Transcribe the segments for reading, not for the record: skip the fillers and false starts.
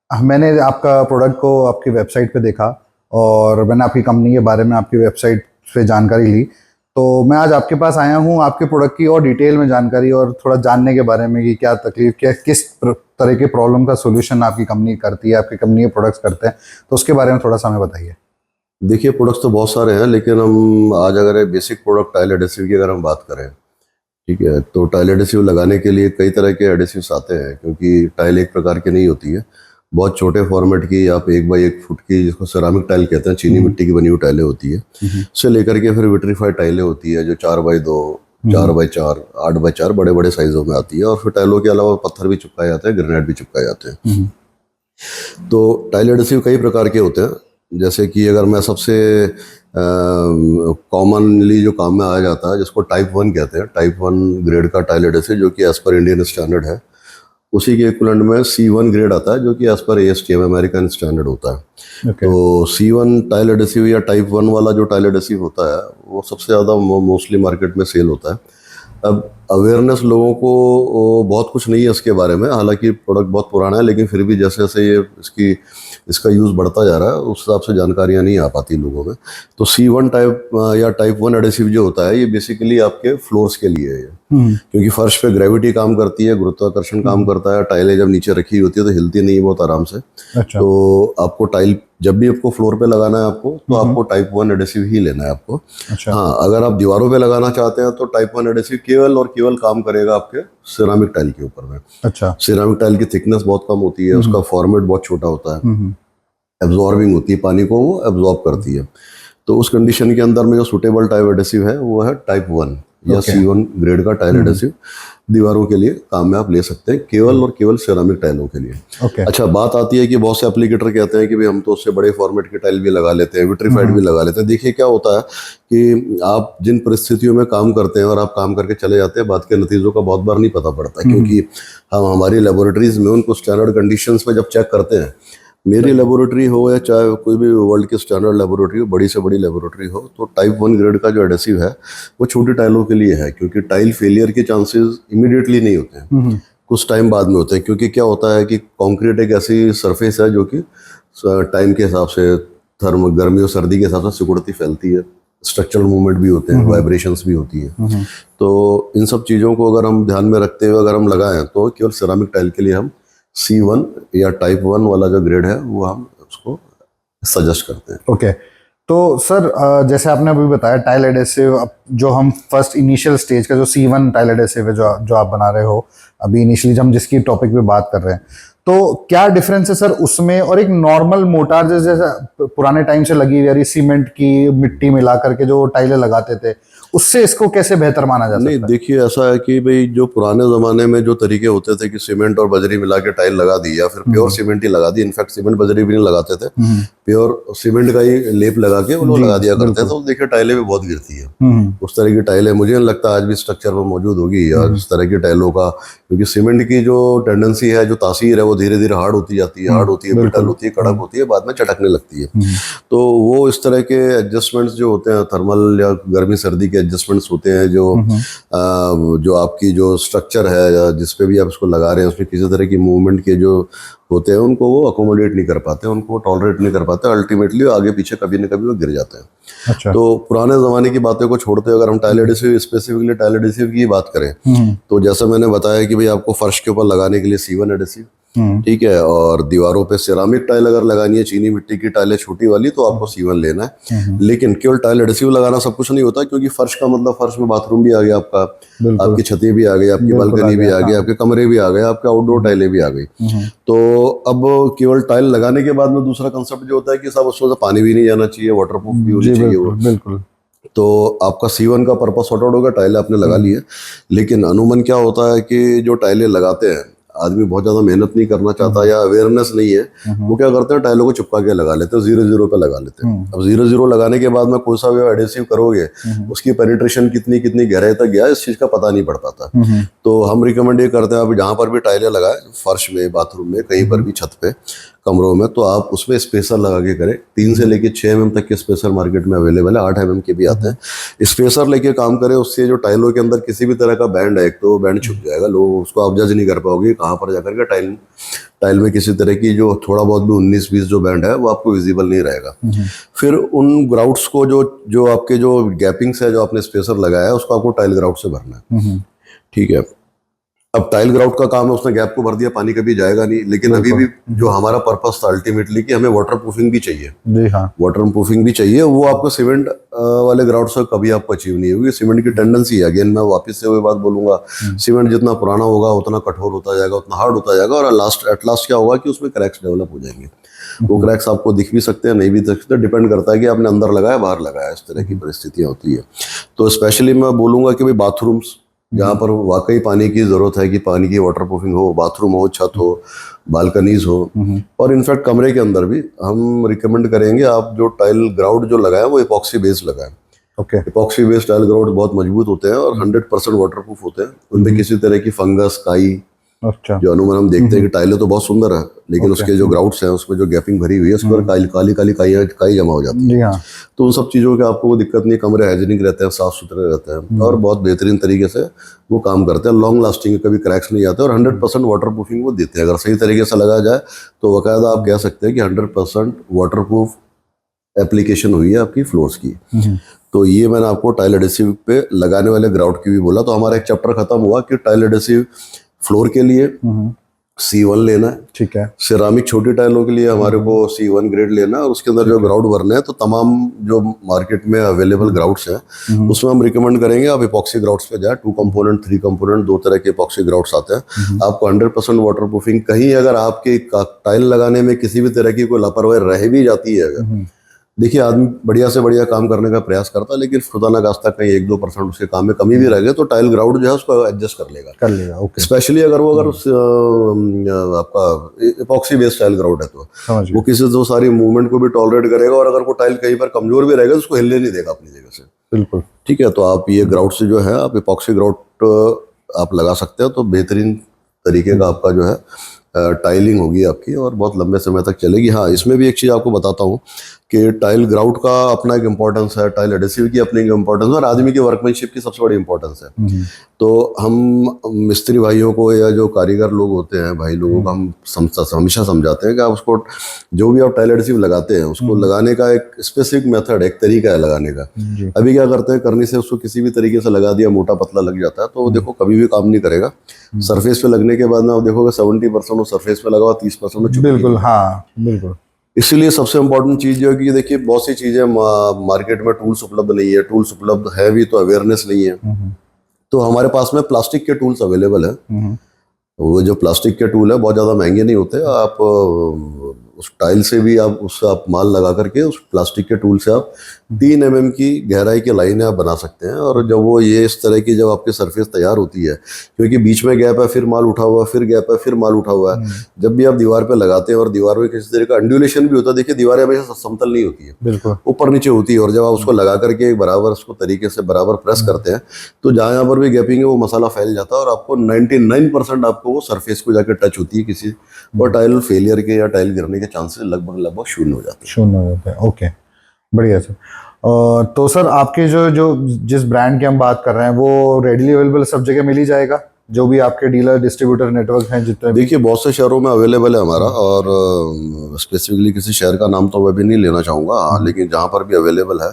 मैंने आपका प्रोडक्ट को आपकी वेबसाइट पे देखा और मैंने आपकी कंपनी के बारे में आपकी वेबसाइट पे जानकारी ली। तो मैं आज आपके पास आया हूँ आपके प्रोडक्ट की और डिटेल में जानकारी और थोड़ा जानने के बारे में कि क्या तकलीफ, क्या किस तरह के प्रॉब्लम का सोल्यूशन आपकी कंपनी करती है, आपकी कंपनी के प्रोडक्ट्स करते हैं, तो उसके बारे में थोड़ा सा हमें बताइए। देखिए, प्रोडक्ट्स तो बहुत सारे हैं, लेकिन हम आज अगर बेसिक प्रोडक्ट टाइल एडेसिव की अगर हम बात करें, ठीक है, तो टाइल एडेसिव लगाने के लिए कई तरह के एडेसिव्स आते हैं, क्योंकि टाइल एक प्रकार की नहीं होती है। बहुत छोटे फॉर्मेट की, आप 1x1 की, जिसको सेरामिक टाइल कहते हैं, चीनी मिट्टी की बनी हुई टाइलें होती है, उससे लेकर के फिर विट्रीफाइड टाइलें होती है जो 4x2, 4x4, 8x4 बड़े बड़े साइजों में आती है। और फिर टाइलों के अलावा पत्थर भी चिपकाए जाते हैं, ग्रेनाइट भी चिपकाए जाते हैं। तो टाइल एडेसिव कई प्रकार के होते हैं। जैसे कि अगर मैं सबसे कॉमनली जो काम में आया जाता है, जिसको टाइप 1 कहते हैं, टाइप 1 ग्रेड का टाइल एडेसिव, जो कि एज पर इंडियन स्टैंडर्ड है, उसी के इक्विवेलेंट में C1 ग्रेड आता है, जो कि as per ASTM American standard होता है। तो C1 टाइल एडेसिव या टाइप 1 वाला जो टाइल एडेसिव होता है, वो सबसे ज़्यादा मोस्टली मार्केट में सेल होता है। अब अवेयरनेस लोगों को बहुत कुछ नहीं है इसके बारे में, हालांकि प्रोडक्ट बहुत पुराना है, लेकिन फिर भी जैसे जैसे ये इसका यूज़ बढ़ता जा रहा है, उस हिसाब से जानकारियाँ नहीं आ पाती लोगों में। तो C1 टाइप या टाइप 1 एडेसिव जो होता है, ये बेसिकली आपके फ्लोर्स के लिए है, क्योंकि फर्श पे ग्रेविटी काम करती है, गुरुत्वाकर्षण काम करता है। टाइलें जब नीचे रखी होती है तो हिलती नहीं है बहुत आराम से। अच्छा। तो आपको टाइल जब भी आपको फ्लोर पे लगाना है आपको, तो आपको टाइप 1 एडेसिव ही लेना है आपको। अच्छा। हाँ, अगर आप दीवारों पे लगाना चाहते हैं तो टाइप 1 एडेसिव केवल और केवल काम करेगा आपके सिरामिक टाइल के ऊपर में। अच्छा। सिरामिक टाइल की थिकनेस बहुत कम होती है, उसका फॉर्मेट बहुत छोटा होता है, एब्जॉर्बिंग होती है, पानी को वो एब्जॉर्ब करती है। तो उस कंडीशन के अंदर में जो सुटेबल टाइल एडेसिव है वो है टाइप 1 या C1 ग्रेड का टाइल एडेसिव। दीवारों के लिए काम में आप ले सकते हैं, केवल और केवल सिरामिक टाइलों के लिए। अच्छा, बात आती है कि बहुत से एप्लीकेटर कहते हैं कि भाई हम तो उससे बड़े फॉर्मेट की टाइल भी लगा लेते हैं, विट्रीफाइड भी लगा लेते हैं। देखिए क्या होता है कि आप जिन परिस्थितियों में काम करते हैं और आप काम करके चले जाते हैं, बात के नतीजों का बहुत बार नहीं पता पड़ता, क्योंकि हम हमारी लेबोरेटरीज में उनको स्टैंडर्ड कंडीशंस में जब चेक करते हैं, मेरी लेबोरेटरी हो या चाहे कोई भी वर्ल्ड की स्टैंडर्ड लेबोरेटरी हो, बड़ी से बड़ी लेबोरेटरी हो, तो टाइप 1 ग्रेड का जो एडेसिव है वो छोटी टाइलों के लिए है, क्योंकि टाइल फेलियर के चांसेस इमीडिएटली नहीं होते हैं, कुछ टाइम बाद में होते हैं। क्योंकि क्या होता है कि कंक्रीट एक ऐसी सरफेस है जो कि टाइम के हिसाब से, गर्मी और सर्दी के हिसाब से सिकुड़ती फैलती है, स्ट्रक्चरल मूवमेंट भी होते हैं, वाइब्रेशंस भी होती है। तो इन सब चीज़ों को अगर हम ध्यान में रखते हुए अगर हम लगाएं, तो केवल सिरामिक टाइल के लिए हम C1 या टाइप 1 वाला जो ग्रेड है वो हम उसको सजेस्ट करते हैं। ओके। तो सर, जैसे आपने अभी बताया टाइल एडेसिव, जो हम फर्स्ट इनिशियल स्टेज का जो C1 टाइल एडेसिव है जो आप बना रहे हो अभी इनिशियली, हम जिसकी टॉपिक पे बात कर रहे हैं, तो क्या डिफरेंस है सर उसमें और एक नॉर्मल मोटार जैसे पुराने टाइम से लगी हुई सीमेंट की मिट्टी मिला करके जो टाइलें लगाते थे, उससे इसको कैसे बेहतर माना जा सकता है? नहीं, देखिए ऐसा है कि भाई जो पुराने ज़माने में जो तरीके होते थे कि सीमेंट और बजरी मिला के टाइल लगा दी या फिर प्योर सीमेंट ही लगा दी, इनफैक्ट सीमेंट बजरी भी नहीं लगाते थे, प्योर सीमेंट का ही लेप लगा के वो लोग लगा दिया करते थे, तो देखिए टाइलें भी बहुत गिरती है। उस तरह की टाइलें मुझे नहीं लगता आज भी स्ट्रक्चर में मौजूद होगी, या इस तरह की टाइलों का, क्योंकि सीमेंट की जो टेंडेंसी है, जो तासीर है, वो धीरे धीरे हार्ड होती जाती है, हार्ड होती है, ब्रिटल होती है, कड़क होती है, बाद में चटकने लगती है। तो वो इस तरह के एडजस्टमेंट्स जो होते हैं, थर्मल या गर्मी सर्दी के एडजस्टमेंट्स होते हैं, जो आपकी जो स्ट्रक्चर है या जिस पे भी आप इसको लगा रहे हैं, उसमें किसी तरह की मूवमेंट के जो होते हैं, उनको वो अकोमोडेट नहीं कर पाते, उनको टॉलरेट नहीं कर पाते, अल्टीमेटली आगे पीछे कभी न कभी वो गिर जाते हैं। अच्छा। तो पुराने ज़माने की बातों को छोड़ते हुए अगर हम tile adhesive, specifically tile adhesive की बात करें, तो जैसा मैंने बताया कि भाई आपको फर्श के ऊपर लगाने के लिए C1 एडेसिव, ठीक है, और दीवारों पे सिरामिक टाइल अगर लगानी है, चीनी मिट्टी की टाइलें छोटी वाली, तो आपको C1 लेना है। लेकिन केवल टाइल एडेसिव लगाना सब कुछ नहीं होता, क्योंकि फर्श का मतलब फर्श में बाथरूम भी आ गया आपका, आपकी छतें भी आ गई, आपकी बालकनी भी आ गई, आपके कमरे भी आ गए, आपके आउटडोर टाइलें भी आ गई। तो अब केवल टाइल लगाने के बाद में दूसरा कंसेप्ट जो होता है कि साहब उसमें पानी भी नहीं जाना चाहिए, वाटरप्रूफ भी होनी चाहिए वो। बिल्कुल। तो आपका C1 का पर्पस सॉर्ट आउट होगा, टाइलें आपने लगा ली है। लेकिन अमूमन क्या होता है कि जो टाइलें लगाते हैं, आदमी बहुत ज़्यादा मेहनत नहीं करना चाहता या अवेयरनेस नहीं है, वो क्या करते हैं, टाइलों को चिपका के लगा लेते हैं, 0-0 पे लगा लेते हैं। अब 0-0 लगाने के बाद में कोई सा भी एडेसिव करोगे, उसकी पेनिट्रेशन कितनी कितनी गहराई तक गया, इस चीज़ का पता नहीं पड़ पाता। तो हम रिकमेंड ये करते हैं, आप जहाँ पर भी टाइलें लगाए, फर्श में, बाथरूम में, कहीं पर भी छत पे, कमरों में, तो आप उसमें स्पेसर लगा के करें। 3 से लेके 6 mm तक के स्पेसर मार्केट में अवेलेबल है, 8 mm के भी आते हैं। स्पेसर लेके काम करें, उससे जो टाइलों के अंदर किसी भी तरह का बैंड है, एक तो बैंड छुप जाएगा, लोग उसको आप जज नहीं कर पाओगे कहाँ पर जाकर के टाइल में किसी तरह की जो थोड़ा बहुत भी 19-20 जो बैंड है वो आपको विजिबल नहीं रहेगा। फिर उन ग्राउट्स को जो जो आपके जो गैपिंग्स है, जो आपने स्पेसर लगाया है, उसको आपको टाइल ग्राउट से भरना है। ठीक है, अब टाइल ग्राउट का काम है, उसने गैप को भर दिया, पानी कभी जाएगा नहीं। लेकिन अभी भी जो हमारा पर्पस था अल्टीमेटली कि हमें वाटर प्रूफिंग भी चाहिए, जी हाँ, वाटर प्रूफिंग भी चाहिए, वो आपको सीमेंट वाले ग्राउट से कभी आपको अचीव नहीं होगी। सीमेंट की टेंडेंसी है, अगेन मैं वापस से वही बात बोलूंगा, सीमेंट जितना पुराना होगा उतना कठोर होता जाएगा, उतना हार्ड होता जाएगा, और एट लास्ट क्या होगा कि उसमें क्रैक्स डेवलप हो जाएंगे। वो क्रैक्स आपको दिख भी सकते हैं, नहीं भी दिख सकते, डिपेंड करता है कि आपने अंदर लगाया बाहर लगाया, इस तरह की परिस्थितियां होती है। तो स्पेशली मैं बोलूंगा कि भाई बाथरूम्स जहाँ पर वाकई पानी की जरूरत है, कि पानी की वाटर प्रूफिंग हो, बाथरूम हो, छत हो, बालकनीज हो, और इनफैक्ट कमरे के अंदर भी हम रिकमेंड करेंगे आप जो टाइल ग्राउट जो लगाए वो इपॉक्सी बेस्ड लगाएं। Okay, epoxy based tile grout बहुत मजबूत होते हैं और 100% वाटरप्रूफ होते हैं। उनमें किसी तरह की फंगस, काई, अच्छा, जो अनुमान हम देखते हैं कि टाइलें तो बहुत सुंदर है, लेकिन उसके जो ग्राउट्स हैं उसमें जो गैपिंग भरी हुई है, उसके ऊपर काली काली काई जमा हो जाती है। जी हाँ, तो उन सब चीज़ों के आपको वो दिक्कत नहीं, कमरे हाइजीनिक रहते हैं, साफ सुथरे रहते हैं, और बहुत बेहतरीन तरीके से वो काम करते हैं, लॉन्ग लास्टिंग, कभी क्रैक्स नहीं आते, और 100% वाटर प्रूफिंग वो देते हैं। अगर सही तरीके से लगाया जाए तो बाकायदा आप कह सकते हैं कि 100% वाटर प्रूफ एप्लीकेशन हुई है आपकी फ्लोर्स की। तो ये मैंने आपको टाइल एडेसिव पे लगाने वाले ग्राउट की भी बोला। तो हमारा एक चैप्टर खत्म हुआ कि टाइल एडेसिव फ्लोर के लिए C1 लेना है, ठीक है, सिरामिक छोटी टाइलों के लिए हमारे को C1 ग्रेड लेना है, और उसके अंदर जो ग्राउट भरना है, तो तमाम जो मार्केट में अवेलेबल ग्राउट्स हैं उसमें हम रिकमेंड करेंगे आप इपॉक्सी ग्राउट्स पे जाए। 2 कंपोनेंट, 3 कंपोनेंट, 2 तरह के इपॉक्सी ग्राउट्स आते हैं। आपको 100% वाटर प्रूफिंग, कहीं अगर आपके टाइल लगाने में किसी भी तरह की कोई लापरवाही रह भी जाती है, अगर देखिए आदमी बढ़िया से बढ़िया काम करने का प्रयास करता है, लेकिन खुदा ना खास्ता कहीं 1-2% उसके काम में कमी भी रह गई तो टाइल ग्राउट जो है उसको एडजस्ट कर लेगा। ओके, स्पेशली अगर आपका इपॉक्सी बेस्ड टाइल ग्राउट है तो समझ वो किसी तो सारी मूवमेंट को भी टॉलरेट करेगा, और अगर वो टाइल कहीं पर कमजोर भी रहेगा तो उसको हिलने नहीं देगा अपनी जगह से। बिल्कुल, ठीक है, तो आप ये ग्राउट से जो है आप इपॉक्सी ग्राउट आप लगा सकते हो, तो बेहतरीन तरीके का आपका जो है टाइलिंग होगी आपकी, और बहुत लंबे समय तक चलेगी। हाँ, इसमें भी एक चीज़ आपको बताता हूँ कि टाइल ग्राउट का अपना एक इम्पोर्टेंस है, टाइल एडेसिव की अपनी एक इम्पोर्टेंस है, और आदमी की वर्कमैनशिप की सबसे बड़ी इम्पोर्टेंस है। तो हम मिस्त्री भाइयों को या जो कारीगर लोग होते हैं भाई लोगों को हम हमेशा समझाते हैं कि आप उसको जो भी आप टाइल एडेसिव लगाते हैं उसको लगाने का एक स्पेसिफिक मेथड, एक तरीका है लगाने का। अभी क्या करते हैं, करनी से उसको किसी भी तरीके से लगा दिया, मोटा पतला लग जाता है, तो वो देखो कभी भी काम नहीं करेगा। सरफेस पे लगने के बाद ना आप देखोगे 70% वो सरफेस पे लगा हुआ, 30% बिल्कुल, हाँ, बिल्कुल, इसीलिए सबसे इम्पोर्टेंट चीज़ जो है कि देखिए बहुत सी चीज़ें मार्केट में टूल्स उपलब्ध नहीं है, टूल्स उपलब्ध है भी तो अवेयरनेस नहीं है। तो हमारे पास में प्लास्टिक के टूल्स अवेलेबल है। वो जो प्लास्टिक के टूल है बहुत ज़्यादा महंगे नहीं होते, आप उस टाइल से भी आप उससे आप माल लगा करके उस प्लास्टिक के टूल से आप 3 mm की गहराई की लाइनें आप बना सकते हैं। और जब वो ये इस तरह की जब आपकी सरफेस तैयार होती है, क्योंकि बीच में गैप है, फिर माल उठा हुआ है, फिर गैप है, फिर माल उठा हुआ है, जब भी आप दीवार पे लगाते हैं और दीवार में किसी तरह का अंडुलेशन भी होता है, देखिए दीवारें हमेशा समतल नहीं होती है, बिल्कुल, ऊपर नीचे होती है, और जब आप उसको लगा करके बराबर उसको तरीके से बराबर प्रेस करते हैं तो जहाँ पर भी गैपिंग है वो मसाला फैल जाता है, और आपको 99% आपको वो सरफेस को जाकर टच होती है किसी, और टाइल फेलियर के या टाइल गिरने के चांसेस लगभग शून्य हो जाते हैं। शून्य हो जाता है। ओके, बढ़िया सर। तो सर आपके जो जो जिस ब्रांड की हम बात कर रहे हैं वो रेडीली अवेलेबल सब जगह मिल ही जाएगा, जो भी आपके डीलर डिस्ट्रीब्यूटर नेटवर्क हैं जितने भी? देखिए बहुत से शहरों में अवेलेबल है हमारा, और स्पेसिफिकली किसी शहर का नाम तो मैं भी नहीं लेना चाहूँगा, लेकिन जहाँ पर भी अवेलेबल है,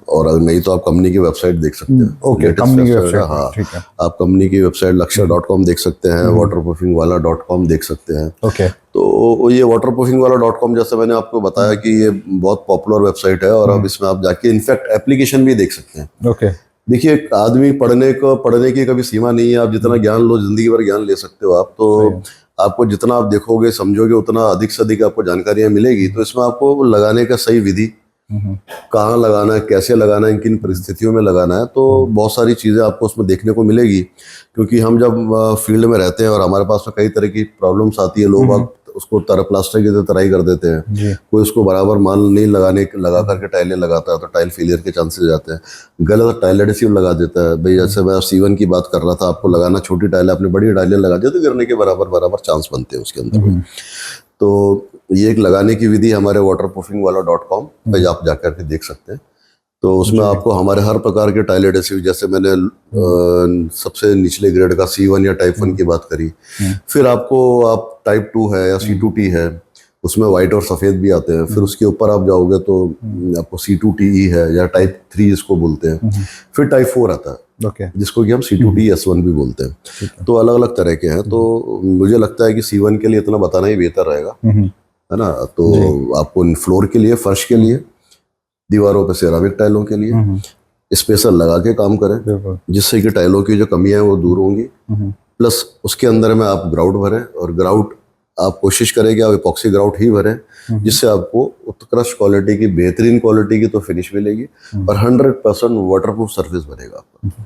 और नहीं तो आप कंपनी की वेबसाइट देख सकते हैं। ओके, कंपनी की वेबसाइट, हाँ, ठीक है, आप कंपनी की वेबसाइट लक्ष्य.com देख सकते हैं, waterproofingwala.com देख सकते हैं। ओके, तो ये waterproofingwala.com जैसे मैंने आपको बताया कि ये बहुत पॉपुलर वेबसाइट है, और अब इसमें आप जाके इनफैक्ट एप्लीकेशन भी देख सकते हैं। ओके, देखिए आदमी पढ़ने की कभी सीमा नहीं है, आप जितना ज्ञान लो, जिंदगी भर ज्ञान ले सकते हो आप। तो आपको जितना आप देखोगे समझोगे उतना अधिक से अधिक आपको जानकारियां मिलेगी। तो इसमें आपको लगाने का सही विधि, कहाँ लगाना है, कैसे लगाना है, किन परिस्थितियों में लगाना है, तो बहुत सारी चीज़ें आपको उसमें देखने को मिलेगी। क्योंकि हम जब फील्ड में रहते हैं और हमारे पास में कई तरह की प्रॉब्लम्स आती है, लोग उसको प्लास्टर की तरह तराई कर देते हैं, कोई उसको बराबर माल नहीं लगा करके टाइलें लगाता है तो टाइल फेलियर के चांसेस जाते हैं। गलत टाइल एडेसिव लगा देता है भाई, जैसे मैं C1 की बात कर रहा था, आपको लगाना छोटी टाइल है, आपने बड़ी टाइलें लगा दी तो गिरने के बराबर चांस बनते हैं उसके अंदर। तो ये एक लगाने की विधि हमारे waterproofingwala.com पे आप जाकर के देख सकते हैं। तो उसमें आपको हमारे हर प्रकार के टाइल एडेसिव, जैसे मैंने सबसे निचले ग्रेड का C1 या टाइप 1 की बात करी, फिर आपको आप टाइप 2 है या C2T है, उसमें वाइट और सफ़ेद भी आते हैं। फिर उसके ऊपर आप जाओगे तो आपको C2TE है या टाइप 3 जिसको बोलते हैं। फिर टाइप 4 आता है, ओके, जिसको कि हम C2TS1 भी बोलते हैं। तो अलग अलग तरह के हैं। तो मुझे लगता है कि C1 के लिए इतना बताना ही बेहतर रहेगा, है ना। तो आपको फ्लोर के लिए, फर्श के लिए, दीवारों पे सेरामिक टाइलों के लिए स्पेशल लगा के काम करें, बिल्कुल। जिससे कि टाइलों की जो कमियां हैं वो दूर होंगी। प्लस उसके अंदर में आप ग्राउट भरें, और ग्राउट आप कोशिश करें कि आप इपॉक्सी ग्राउट ही भरें, जिससे आपको उत्कृष्ट क्वालिटी की, बेहतरीन क्वालिटी की तो फिनिश मिलेगी, और 100% वाटरप्रूफ सरफेस बनेगा आपका।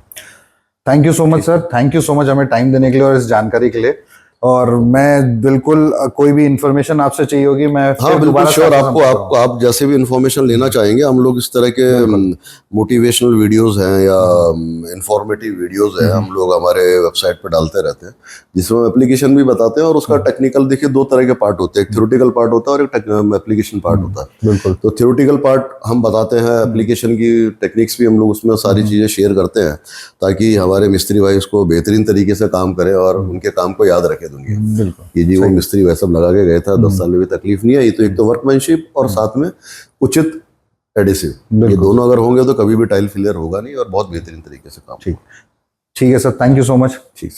Thank you so much sir, thank you so much हमें टाइम देने के लिए और इस जानकारी के लिए। और मैं बिल्कुल कोई भी इंफॉर्मेशन आपसे चाहिए होगी, मैं हाँ फिर बिल्कुल दोबारा से श्योर। आपको आपको संपर्क आपको आप जैसे भी इंफॉर्मेशन लेना चाहेंगे, हम लोग इस तरह के मोटिवेशनल वीडियोस हैं या इंफॉर्मेटिव वीडियोस हैं, हम लोग हमारे वेबसाइट पर डालते रहते हैं, जिसमें हम एप्लीकेशन भी बताते हैं। और उसका टेक्निकल, देखिए, दो तरह के पार्ट होते हैं, एक थ्योरेटिकल पार्ट होता है और एक एप्लीकेशन पार्ट होता है। बिल्कुल। तो थ्योरेटिकल पार्ट हम बताते हैं, एप्लीकेशन की टेक्निक्स भी हम लोग उसमें सारी चीज़ें शेयर करते हैं, ताकि हमारे मिस्त्री भाई उसको बेहतरीन तरीके से काम करें और उनके काम को याद रखे दुनिया। बिल्कुल कि जी वो मिस्त्री वैसा लगा के गए था, 10 साल में भी तकलीफ नहीं आई। तो एक तो वर्कमैनशिप और साथ में उचित एडिसिव, ये दोनों अगर होंगे तो कभी भी टाइल फेलियर होगा नहीं, और बहुत बेहतरीन तरीके से काम। ठीक है sir, thank you so much. ठीक।